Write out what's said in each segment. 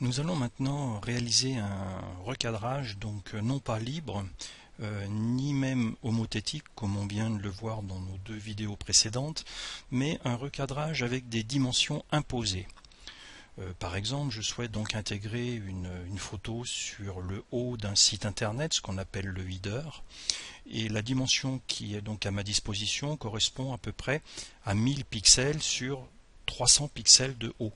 Nous allons maintenant réaliser un recadrage, donc non pas libre, ni même homothétique comme on vient de le voir dans nos deux vidéos précédentes, mais un recadrage avec des dimensions imposées. Par exemple, je souhaite donc intégrer une photo sur le haut d'un site internet, ce qu'on appelle le header, et la dimension qui est donc à ma disposition correspond à peu près à 1000 pixels sur 300 pixels de haut.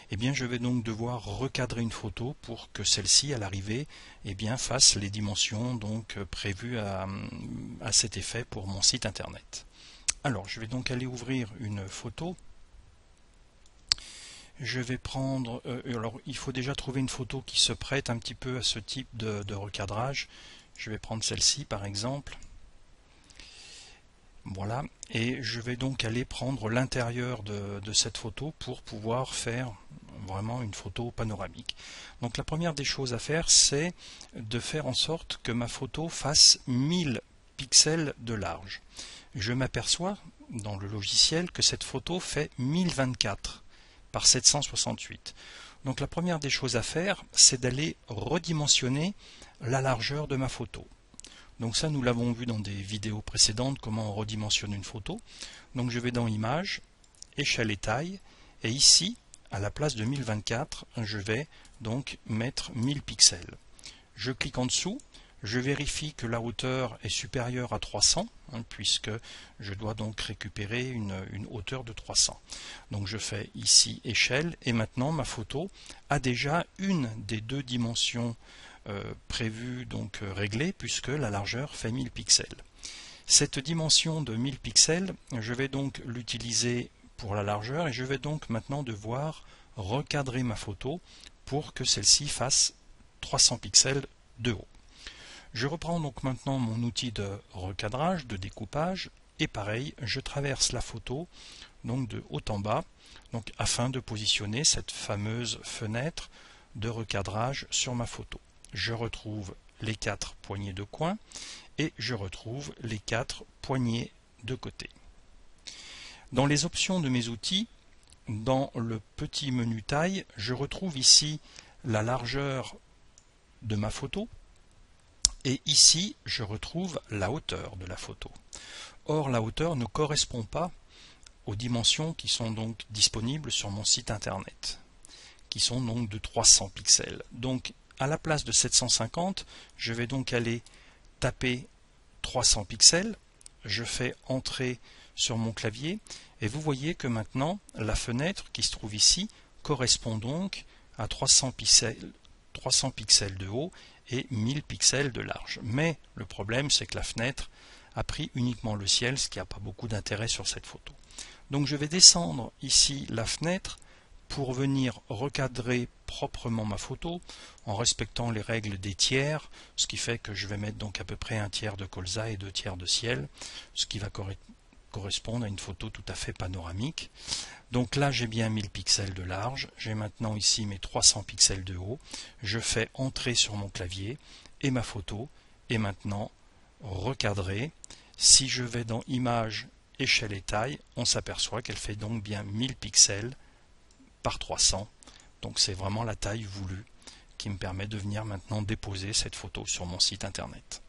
Eh bien, je vais donc devoir recadrer une photo pour que celle-ci, à l'arrivée, eh bien, fasse les dimensions donc prévues à cet effet pour mon site internet. Alors, je vais donc aller ouvrir une photo. Je vais prendre, alors il faut déjà trouver une photo qui se prête un petit peu à ce type de recadrage. Je vais prendre celle-ci par exemple. Voilà, et je vais donc aller prendre l'intérieur de cette photo pour pouvoir faire vraiment une photo panoramique. Donc la première des choses à faire, c'est de faire en sorte que ma photo fasse 1000 pixels de large. Je m'aperçois dans le logiciel que cette photo fait 1024 par 768. Donc la première des choses à faire, c'est d'aller redimensionner la largeur de ma photo. Donc ça, nous l'avons vu dans des vidéos précédentes, comment on redimensionne une photo. Donc je vais dans Images, Échelle et taille, et ici, à la place de 1024, je vais donc mettre 1000 pixels. Je clique en dessous, je vérifie que la hauteur est supérieure à 300, puisque je dois donc récupérer une hauteur de 300. Donc je fais ici Échelle, et maintenant ma photo a déjà une des deux dimensions prévu donc réglé puisque la largeur fait 1000 pixels. Cette dimension de 1000 pixels, je vais donc l'utiliser pour la largeur et je vais donc maintenant devoir recadrer ma photo pour que celle-ci fasse 300 pixels de haut. Je reprends donc maintenant mon outil de recadrage, de découpage et pareil, je traverse la photo donc de haut en bas donc afin de positionner cette fameuse fenêtre de recadrage sur ma photo. Je retrouve les 4 poignées de coin et je retrouve les 4 poignées de côté. Dans les options de mes outils, dans le petit menu taille, je retrouve ici la largeur de ma photo et ici je retrouve la hauteur de la photo. Or la hauteur ne correspond pas aux dimensions qui sont donc disponibles sur mon site internet, qui sont donc de 300 pixels. Donc à la place de 750, je vais donc aller taper 300 pixels, je fais entrer sur mon clavier et vous voyez que maintenant la fenêtre qui se trouve ici correspond donc à 300 pixels de haut et 1000 pixels de large. Mais le problème c'est que la fenêtre a pris uniquement le ciel, ce qui n'a pas beaucoup d'intérêt sur cette photo. Donc je vais descendre ici la fenêtre pour venir recadrer proprement ma photo en respectant les règles des tiers, ce qui fait que je vais mettre donc à peu près un tiers de colza et 2 tiers de ciel, ce qui va correspondre à une photo tout à fait panoramique. Donc là j'ai bien 1000 pixels de large, j'ai maintenant ici mes 300 pixels de haut, je fais entrer sur mon clavier et ma photo est maintenant recadrée. Si je vais dans Images, Échelle et taille, on s'aperçoit qu'elle fait donc bien 1000 pixels par 300, donc c'est vraiment la taille voulue qui me permet de venir maintenant déposer cette photo sur mon site internet.